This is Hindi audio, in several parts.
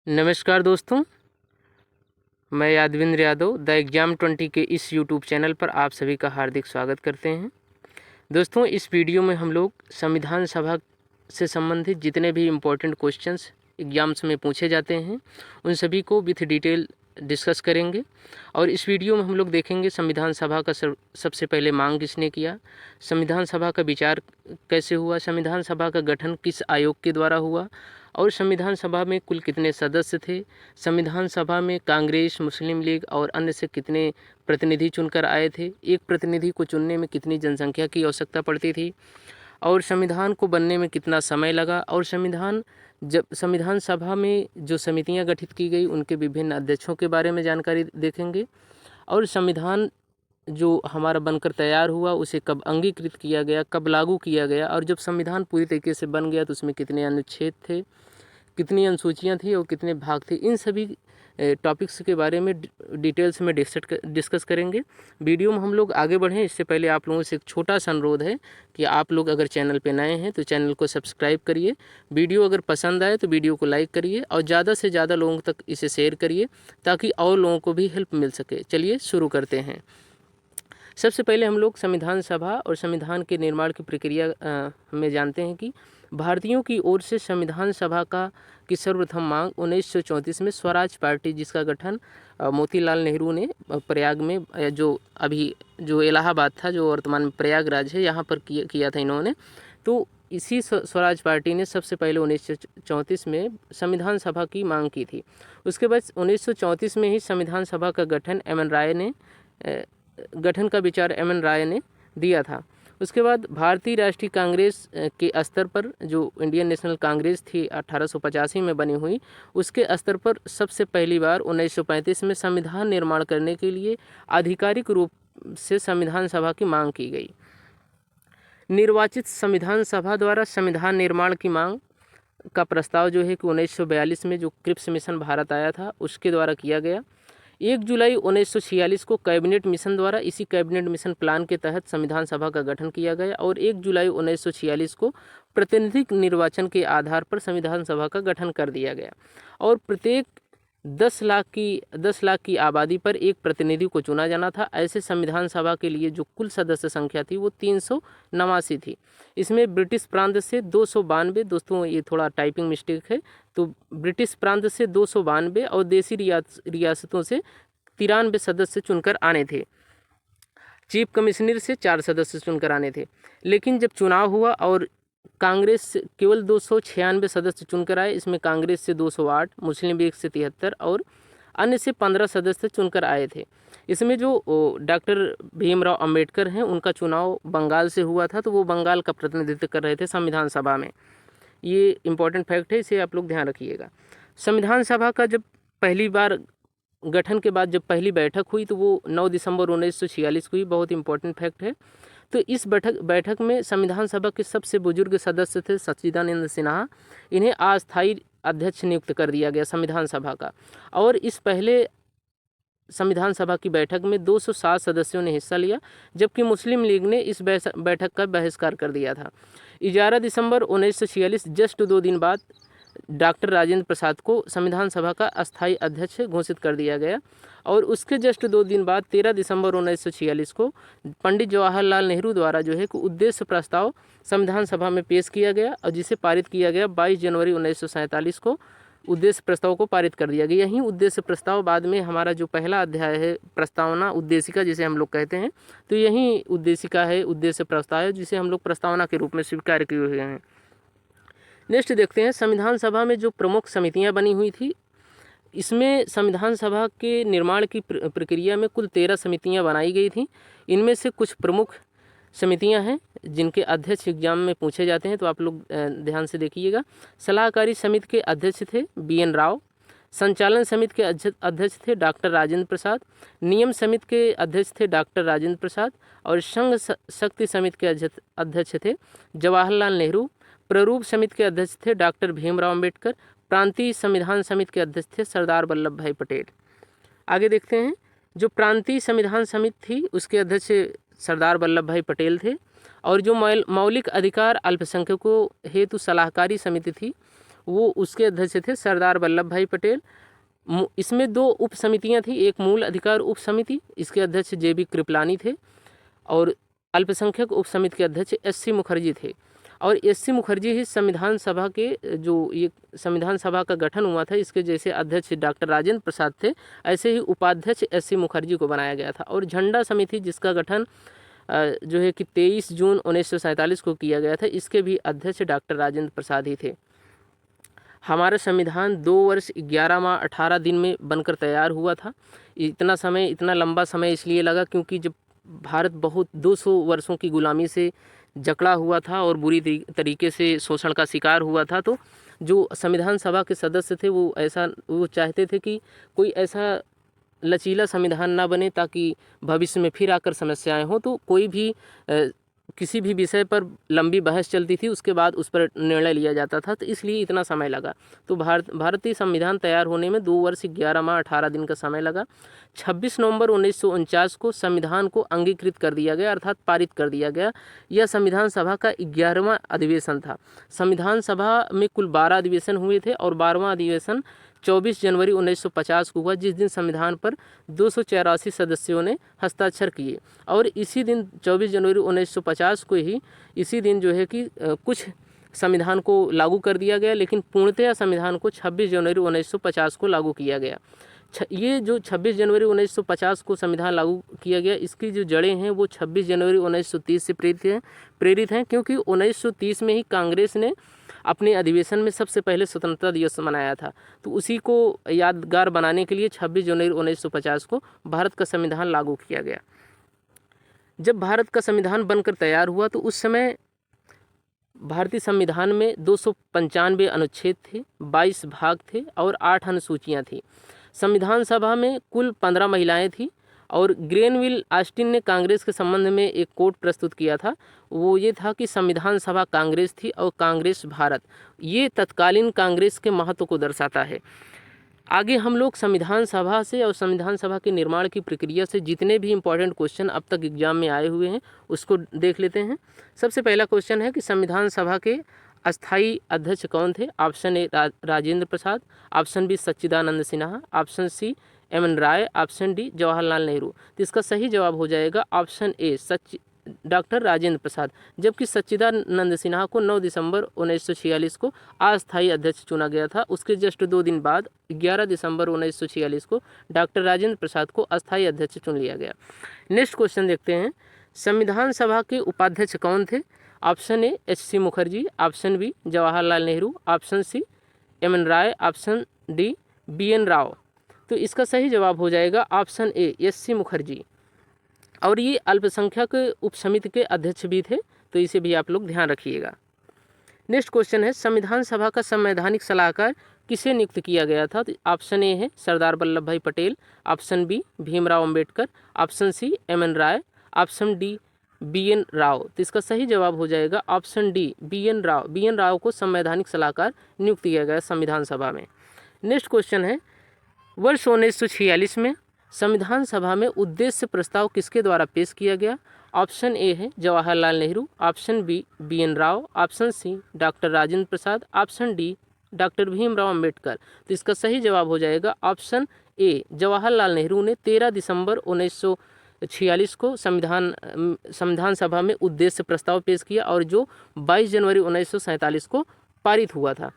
नमस्कार दोस्तों, मैं यादविंद्र यादव द एग्ज़ाम 20 के इस यूट्यूब चैनल पर आप सभी का हार्दिक स्वागत करते हैं। दोस्तों, इस वीडियो में हम लोग संविधान सभा से संबंधित जितने भी इम्पोर्टेंट क्वेश्चंस एग्ज़ाम्स में पूछे जाते हैं उन सभी को विथ डिटेल डिस्कस करेंगे। और इस वीडियो में हम लोग देखेंगे संविधान सभा का सबसे पहले मांग किसने किया, संविधान सभा का विचार कैसे हुआ, संविधान सभा का गठन किस आयोग के द्वारा हुआ और संविधान सभा में कुल कितने सदस्य थे, संविधान सभा में कांग्रेस, मुस्लिम लीग और अन्य से कितने प्रतिनिधि चुनकर आए थे, एक प्रतिनिधि को चुनने में कितनी जनसंख्या की आवश्यकता पड़ती थी और संविधान को बनने में कितना समय लगा और संविधान सभा में जो समितियां गठित की गई उनके विभिन्न अध्यक्षों के बारे में जानकारी देखेंगे और संविधान जो हमारा बनकर तैयार हुआ उसे कब अंगीकृत किया गया, कब लागू किया गया और जब संविधान पूरी तरीके से बन गया तो उसमें कितने अनुच्छेद थे, कितनी अनुसूचियाँ थी और कितने भाग थे। इन सभी टॉपिक्स के बारे में डिटेल्स में डिस्कस करेंगे। वीडियो में हम लोग आगे बढ़ें इससे पहले आप लोगों से एक छोटा सा अनुरोध है कि आप लोग अगर चैनल पे नए हैं तो चैनल को सब्सक्राइब करिए, वीडियो अगर पसंद आए तो वीडियो को लाइक करिए और ज़्यादा से ज़्यादा लोगों तक इसे शेयर करिए ताकि और लोगों को भी हेल्प मिल सके। चलिए शुरू करते हैं। सबसे पहले हम लोग संविधान सभा और संविधान के निर्माण की प्रक्रिया में जानते हैं कि भारतीयों की ओर से संविधान सभा की सर्वप्रथम मांग 1934 में स्वराज पार्टी, जिसका गठन मोतीलाल नेहरू ने प्रयाग में जो इलाहाबाद था, जो वर्तमान में प्रयागराज है, यहाँ पर किया था इन्होंने। तो इसी स्वराज पार्टी ने सबसे पहले 1934 में संविधान सभा की मांग की थी। उसके बाद 1934 में ही संविधान सभा का गठन का विचार एम एन राय ने दिया था। उसके बाद भारतीय राष्ट्रीय कांग्रेस के स्तर पर, जो इंडियन नेशनल कांग्रेस थी 1885 में बनी हुई, उसके स्तर पर सबसे पहली बार 1935 में संविधान निर्माण करने के लिए आधिकारिक रूप से संविधान सभा की मांग की गई। निर्वाचित संविधान सभा द्वारा संविधान निर्माण की मांग का प्रस्ताव जो है कि 1942 में जो क्रिप्स मिशन भारत आया था उसके द्वारा किया गया। 1 जुलाई 1946 को कैबिनेट मिशन द्वारा इसी कैबिनेट मिशन प्लान के तहत संविधान सभा का गठन किया गया और 1 जुलाई 1946 को प्रतिनिधि निर्वाचन के आधार पर संविधान सभा का गठन कर दिया गया और प्रत्येक 10 लाख की आबादी पर एक प्रतिनिधि को चुना जाना था। ऐसे संविधान सभा के लिए जो कुल सदस्य संख्या थी वो 389 थी। इसमें ब्रिटिश प्रांत से 292, दोस्तों ये थोड़ा टाइपिंग मिस्टेक है, तो ब्रिटिश प्रांत से 292 और देसी रियासतों से 93 सदस्य चुनकर आने थे। चीफ कमिश्नर से 4 सदस्य चुनकर आने थे। लेकिन जब चुनाव हुआ और कांग्रेस केवल 296 सदस्य चुनकर आए, इसमें कांग्रेस से 208, मुस्लिम लीग से 73 और अन्य से 15 सदस्य चुनकर आए थे। इसमें जो डॉक्टर भीमराव अंबेडकर हैं उनका चुनाव बंगाल से हुआ था, तो वो बंगाल का प्रतिनिधित्व कर रहे थे संविधान सभा में। ये इम्पोर्टेंट फैक्ट है, इसे आप लोग ध्यान रखिएगा। संविधान सभा का जब पहली बार गठन के बाद जब पहली बैठक हुई तो वो 9 दिसंबर 1946 को हुई। बहुत इम्पोर्टेंट फैक्ट है। तो इस बैठक में संविधान सभा के सबसे बुजुर्ग सदस्य थे सच्चिदानंद सिन्हा। इन्हें अस्थायी अध्यक्ष नियुक्त कर दिया गया संविधान सभा का और इस पहले संविधान सभा की बैठक में 207 सदस्यों ने हिस्सा लिया, जबकि मुस्लिम लीग ने इस बैठक का बहिष्कार कर दिया था। 11 दिसंबर 1946 जस्ट 2 दिन बाद डॉक्टर राजेंद्र प्रसाद को संविधान सभा का अस्थायी अध्यक्ष घोषित कर दिया गया और उसके जस्ट 2 दिन बाद 13 दिसंबर 1946 को पंडित जवाहरलाल नेहरू द्वारा जो है कि उद्देश्य प्रस्ताव संविधान सभा में पेश किया गया और जिसे पारित किया गया। 22 जनवरी 1947 को उद्देश्य प्रस्ताव को पारित कर दिया गया। यही उद्देश्य प्रस्ताव बाद में हमारा जो पहला अध्याय है प्रस्तावना उद्देशिका जिसे हम लोग कहते हैं, तो यही उद्देशिका है, उद्देश्य प्रस्ताव है, जिसे हम लोग प्रस्तावना के रूप में स्वीकार किए हुए हैं। नेक्स्ट देखते हैं संविधान सभा में जो प्रमुख समितियां बनी हुई थी। इसमें संविधान सभा के निर्माण की प्रक्रिया में कुल 13 समितियां बनाई गई थी। इनमें से कुछ प्रमुख समितियां हैं जिनके अध्यक्ष एग्जाम में पूछे जाते हैं, तो आप लोग ध्यान से देखिएगा। सलाहकारी समिति के अध्यक्ष थे BN राव, संचालन समिति के अध्यक्ष थे डॉक्टर राजेंद्र प्रसाद, नियम समिति के अध्यक्ष थे डॉक्टर राजेंद्र प्रसाद और संघ शक्ति समिति के अध्यक्ष थे जवाहरलाल नेहरू, प्रारूप समिति के अध्यक्ष थे डॉक्टर भीमराव अंबेडकर, प्रांतीय संविधान समिति के अध्यक्ष थे सरदार वल्लभ भाई पटेल। आगे देखते हैं, जो प्रांतीय संविधान समिति थी उसके अध्यक्ष सरदार वल्लभ भाई पटेल थे और जो मौलिक अधिकार अल्पसंख्यकों हेतु सलाहकारी समिति थी वो उसके अध्यक्ष थे सरदार वल्लभ भाई पटेल। इसमें 2 उप समितियाँ थी, एक मूल अधिकार उप समिति, इसके अध्यक्ष JB कृपलानी थे, और अल्पसंख्यक उप समिति के अध्यक्ष SC मुखर्जी थे। और SC मुखर्जी ही संविधान सभा के जो ये संविधान सभा का गठन हुआ था, इसके जैसे अध्यक्ष डॉक्टर राजेंद्र प्रसाद थे, ऐसे ही उपाध्यक्ष SC मुखर्जी को बनाया गया था। और झंडा समिति जिसका गठन जो है कि 23 जून 1947 को किया गया था, इसके भी अध्यक्ष डॉक्टर राजेंद्र प्रसाद ही थे। हमारा संविधान 2 वर्ष 11 माह 18 दिन में बनकर तैयार हुआ था। इतना लंबा समय इसलिए लगा क्योंकि जब भारत बहुत 200 वर्षों की गुलामी से जकड़ा हुआ था और बुरी तरीके से शोषण का शिकार हुआ था, तो जो संविधान सभा के सदस्य थे वो चाहते थे कि कोई ऐसा लचीला संविधान ना बने ताकि भविष्य में फिर आकर समस्याएं हो। तो कोई भी किसी भी विषय पर लंबी बहस चलती थी, उसके बाद उस पर निर्णय लिया जाता था, तो इसलिए इतना समय लगा। तो भारतीय संविधान तैयार होने में 2 वर्ष 11 माह 18 दिन का समय लगा। 26 नवंबर 1949 को संविधान को अंगीकृत कर दिया गया, अर्थात पारित कर दिया गया। यह संविधान सभा का 11वां अधिवेशन था। संविधान सभा में कुल 12 अधिवेशन हुए थे और 12वां अधिवेशन 24 जनवरी 1950 को हुआ, जिस दिन संविधान पर 284 सदस्यों ने हस्ताक्षर किए। और इसी दिन 24 जनवरी 1950 को ही इसी दिन जो है कि कुछ संविधान को लागू कर दिया गया, लेकिन पूर्णतया संविधान को 26 जनवरी 1950 को लागू किया गया। ये जो 26 जनवरी 1950 को संविधान लागू किया गया, इसकी जो जड़ें हैं वो 26 जनवरी 1930 से प्रेरित हैं, क्योंकि 1930 में ही कांग्रेस ने अपने अधिवेशन में सबसे पहले स्वतंत्रता दिवस मनाया था। तो उसी को यादगार बनाने के लिए 26 जनवरी 1950 को भारत का संविधान लागू किया गया। जब भारत का संविधान बनकर तैयार हुआ तो उस समय भारतीय संविधान में 295 अनुच्छेद थे, 22 भाग थे और 8 अनुसूचियाँ थीं। संविधान सभा में कुल 15 महिलाएं थीं और ग्रेनविल ऑस्टिन ने कांग्रेस के संबंध में एक कोट प्रस्तुत किया था। वो ये था कि संविधान सभा कांग्रेस थी और कांग्रेस भारत। ये तत्कालीन कांग्रेस के महत्व को दर्शाता है। आगे हम लोग संविधान सभा से और संविधान सभा के निर्माण की प्रक्रिया से जितने भी इम्पोर्टेंट क्वेश्चन अब तक एग्जाम में आए हुए हैं उसको देख लेते हैं। सबसे पहला क्वेश्चन है कि संविधान सभा के अस्थाई अध्यक्ष कौन थे? Option A Rajendra Prasad, option B Sachchidanand Sinha, option C MN Roy, option D Jawaharlal Nehru. तो इसका सही जवाब हो जाएगा option A doctor Rajendra Prasad. जबकि सच्चिदानंद सिन्हा को 9 दिसंबर 1946 को अस्थायी अध्यक्ष चुना गया था। उसके जस्ट 2 दिन बाद 11 दिसंबर 1946 को डॉक्टर राजेंद्र प्रसाद को अस्थायी अध्यक्ष चुन लिया गया। नेक्स्ट क्वेश्चन देखते हैं, संविधान सभा के उपाध्यक्ष कौन थे? Option A HC Mukherjee, option B Jawaharlal Nehru, option C MN Roy, option D BN Rao. तो इसका सही जवाब हो जाएगा ऑप्शन ए SC मुखर्जी। और ये अल्पसंख्यक उपसमिति के अध्यक्ष भी थे, तो इसे भी आप लोग ध्यान रखिएगा। नेक्स्ट क्वेश्चन है, संविधान सभा का संवैधानिक सलाहकार किसे नियुक्त किया गया था? तो ऑप्शन ए है Sardar Vallabh Bhai Patel, option B Bhimrao Ambedkar, option C MN Roy, option D BN Rao. तो इसका सही जवाब हो जाएगा option D BN Rao. BN Rao को संवैधानिक सलाहकार नियुक्त किया गया संविधान सभा में। नेक्स्ट क्वेश्चन है, वर्ष 1946 में संविधान सभा में उद्देश्य प्रस्ताव किसके द्वारा पेश किया गया? ऑप्शन ए है Jawaharlal Nehru, option B BN Rao, option C doctor Rajendra Prasad, option D doctor Bhimrao Ambedkar. तो इसका सही जवाब हो जाएगा ऑप्शन ए जवाहरलाल नेहरू ने 13 दिसंबर 1946 को संविधान सभा में उद्देश्य प्रस्ताव पेश किया और जो 22 जनवरी 1947 को पारित हुआ था।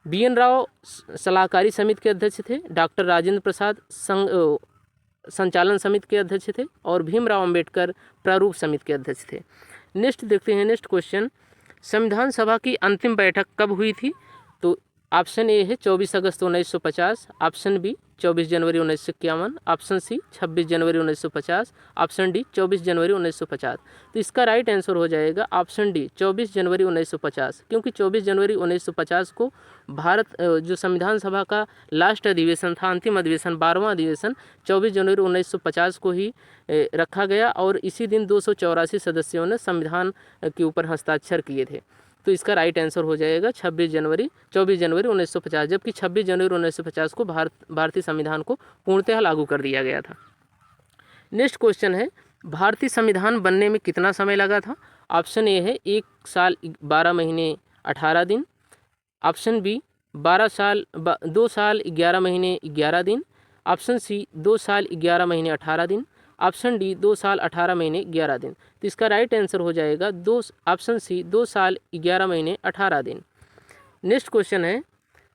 BN राव सलाहकारी समिति के अध्यक्ष थे, डॉक्टर राजेंद्र प्रसाद संचालन समिति के अध्यक्ष थे और भीमराव अंबेडकर प्रारूप समिति के अध्यक्ष थे। नेक्स्ट देखते हैं, नेक्स्ट क्वेश्चन, संविधान सभा की अंतिम बैठक कब हुई थी? तो ऑप्शन ए है 24 अगस्त 1950, ऑप्शन बी 24 जनवरी 1951, ऑप्शन सी 26 जनवरी 1950, ऑप्शन डी 24 जनवरी 1950। तो इसका राइट आंसर हो जाएगा ऑप्शन डी 24 जनवरी 1950, क्योंकि 24 जनवरी 1950 को भारत जो संविधान सभा का लास्ट अधिवेशन था, अंतिम अधिवेशन 12वां अधिवेशन 24 जनवरी 1950 को ही रखा गया और इसी दिन 284 सदस्यों ने संविधान के ऊपर हस्ताक्षर किए थे। तो इसका राइट आंसर हो जाएगा 24 जनवरी 1950, जबकि 26 जनवरी 1950 को भारतीय संविधान को पूर्णतः लागू कर दिया गया था। नेक्स्ट क्वेश्चन है, भारतीय संविधान बनने में कितना समय लगा था? ऑप्शन ए है 1 साल 12 महीने 18 दिन, ऑप्शन बी 2 साल 11 महीने 11 दिन। ऑप्शन सी 2 साल 11 महीने 18 दिन। ऑप्शन डी 2 साल 18 महीने 11 दिन। तो इसका राइट आंसर हो जाएगा ऑप्शन सी 2 साल 11 महीने 18 दिन। नेक्स्ट क्वेश्चन है,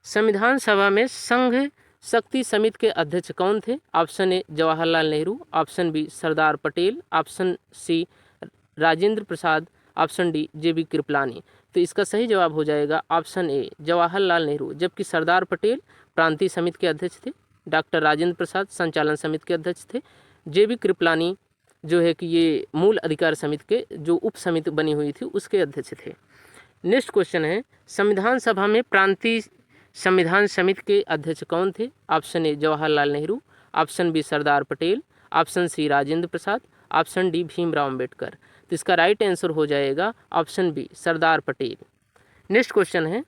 संविधान सभा में संघ शक्ति समिति के अध्यक्ष कौन थे? Option A Jawaharlal Nehru, option B Sardar Patel, option C Rajendra Prasad, option D JB Kripalani. तो इसका सही जवाब हो जाएगा ऑप्शन ए जवाहरलाल नेहरू, जबकि सरदार पटेल प्रांतीय समिति के अध्यक्ष थे, डॉक्टर राजेंद्र प्रसाद संचालन समिति के अध्यक्ष थे, जेबी कृपलानी जो है कि ये मूल अधिकार समिति के जो उप समिति बनी हुई थी उसके अध्यक्ष थे। नेक्स्ट क्वेश्चन है, संविधान सभा में प्रांतीय संविधान समिति के अध्यक्ष कौन थे? Option A Jawaharlal Nehru, option B Sardar Patel, option C Rajendra Prasad, option D Bhimrao Ambedkar. तो इसका राइट आंसर हो जाएगा option B Sardar Patel. Next question है,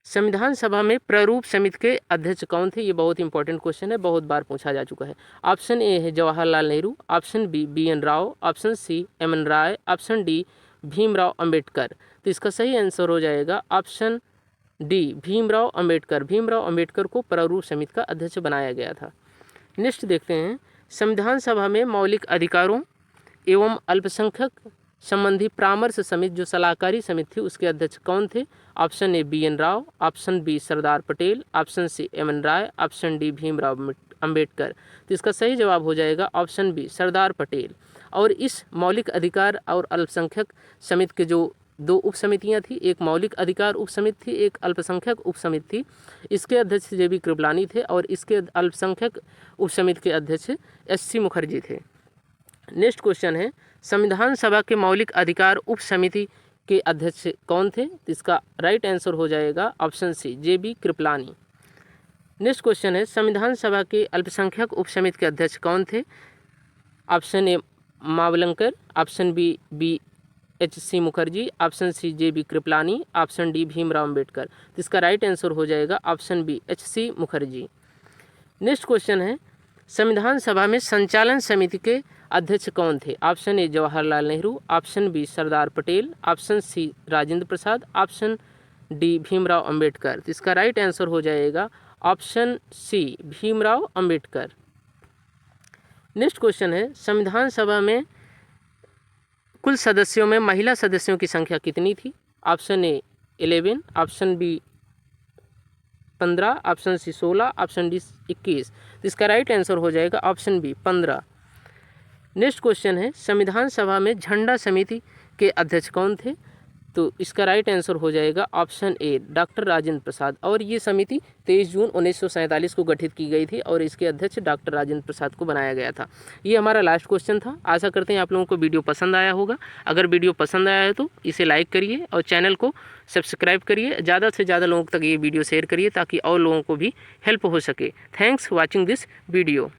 संविधान सभा में प्रारूप समिति के अध्यक्ष कौन थे? ये बहुत इंपॉर्टेंट क्वेश्चन है, बहुत बार पूछा जा चुका है। ऑप्शन ए है Jawaharlal Nehru, option B BN Rao, option C MN Roy, option D Bhimrao Ambedkar. तो इसका सही आंसर हो जाएगा ऑप्शन डी भीमराव अंबेडकर। भीमराव अंबेडकर को प्रारूप समिति का अध्यक्ष बनाया गया था। नेक्स्ट देखते हैं, संविधान सभा में मौलिक अधिकारों एवं अल्पसंख्यक संबंधी परामर्श समिति जो सलाहकारी समिति थी उसके अध्यक्ष कौन थे? Option A BN Rao, option B Sardar Patel, option C MN Roy, option D Bhimrao Ambedkar. तो इसका सही जवाब हो जाएगा ऑप्शन बी सरदार पटेल। और इस मौलिक अधिकार और अल्पसंख्यक समिति के जो 2 उप समितियाँ थी, एक मौलिक अधिकार उप समिति थी, एक अल्पसंख्यक उप समिति थी। इसके अध्यक्ष जेबी कृपलानी थे और इसके अल्पसंख्यक उप समिति के अध्यक्ष SC मुखर्जी थे। नेक्स्ट क्वेश्चन है, संविधान सभा के मौलिक अधिकार उप समिति के अध्यक्ष कौन थे? तो इसका राइट आंसर हो जाएगा option C J B Kripalani. Next question है, संविधान सभा के अल्पसंख्यक उप समिति के अध्यक्ष कौन थे? Option A Mavalankar, option B HC Mukherjee, option C J B Kripalani, option D Bhimrao Ambedkar. तो इसका राइट आंसर हो जाएगा option B HC Mukherjee. Next question है, संविधान सभा में संचालन समिति के अध्यक्ष कौन थे? Option A Jawaharlal Nehru, option B Sardar Patel, option C Rajendra Prasad, option D Bhimrao Ambedkar. तो इसका राइट आंसर हो जाएगा option C Bhimrao Ambedkar. Next question है, संविधान सभा में कुल सदस्यों में महिला सदस्यों की संख्या कितनी थी? Option A 11, option B 15, option C 16, option D 21। तो इसका राइट आंसर हो जाएगा ऑप्शन बी 15। नेक्स्ट क्वेश्चन है, संविधान सभा में झंडा समिति के अध्यक्ष कौन थे? तो इसका राइट आंसर हो जाएगा ऑप्शन ए डॉक्टर राजेंद्र प्रसाद। और ये समिति 23 जून 1947 को गठित की गई थी और इसके अध्यक्ष डॉक्टर राजेंद्र प्रसाद को बनाया गया था। ये हमारा लास्ट क्वेश्चन था। आशा करते हैं आप लोगों को वीडियो पसंद आया होगा। अगर वीडियो पसंद आया है तो इसे लाइक करिए और चैनल को सब्सक्राइब करिए। ज़्यादा से ज़्यादा लोगों तक ये वीडियो शेयर करिए ताकि और लोगों को भी हेल्प हो सके। Thanks watching this video.